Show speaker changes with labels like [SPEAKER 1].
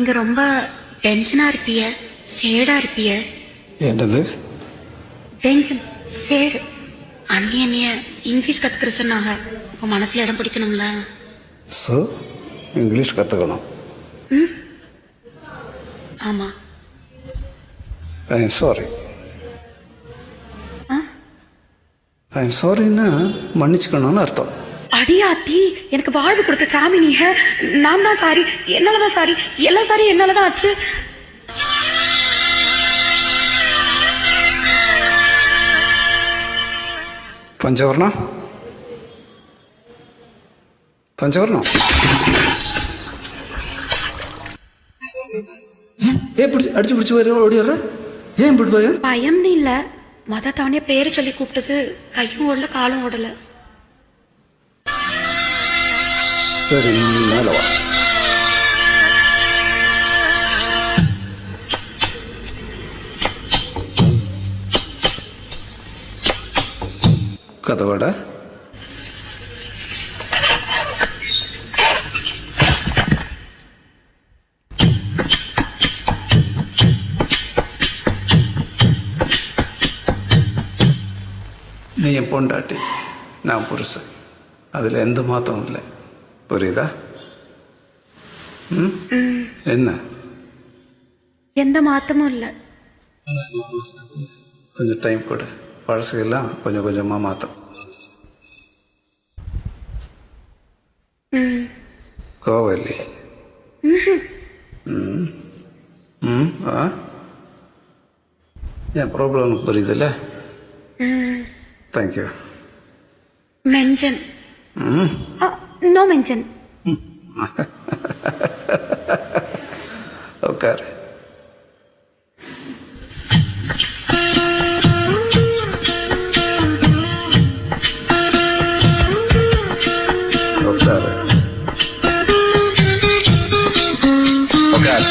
[SPEAKER 1] நீங்க ரொம்ப டென்ஷனா இருப்பிய, சேடா இருப்பிய.
[SPEAKER 2] என்னது
[SPEAKER 1] டென்ஷன், சேடு. அந்நிய இங்கிலீஷ் கத்துக்கிற சொன்னாங்க. உங்க மனசுல இடம் பிடிக்கணும்ல.
[SPEAKER 2] ஸோ இங்கிலீஷ் கற்றுக்கணும்.
[SPEAKER 1] ஆமா.
[SPEAKER 2] I am sorry. I am சாரின்னா மன்னிச்சுக்கணும்னு அர்த்தம்.
[SPEAKER 1] அடியாத்தி, எனக்கு வாழ்வு கொடுத்த சாமி நீங்க. நான் தான் சாரி, என்னாலதான் சாரி, எல்லாம் சாரி என்னாலதான் ஆச்சு.
[SPEAKER 2] பஞ்சவர்ணம் பஞ்சவர்ணம் அடிச்சு பிடிச்சி ஓடி வர்ற. ஏன் இப்படி பயம்?
[SPEAKER 1] பயம்னு இல்ல, மத தவணைய பேரை சொல்லி கூப்பிட்டது கையும் ஓடல காலும் ஓடல.
[SPEAKER 2] சரி, மேல வா. கதவாடா. நீ என் பொண்டாட்டி, நான் புருஷன். அதில் எந்த மாற்றமும் இல்லை. புரியுதா? என்ன?
[SPEAKER 1] எந்த மாத்தமும் இல்ல.
[SPEAKER 2] கொஞ்சம் டைம் கொடு. பழசுகள்லாம் கொஞ்சம் கொஞ்சமாக மாற்றும். கோவம் இல்லையே? என் ப்ராப்ளம் உனக்கு புரியுதுல்ல? தேங்க்யூ.
[SPEAKER 1] மென்ஷன். No mention.
[SPEAKER 2] உட்காரு. உட்காரு. உட்காரு.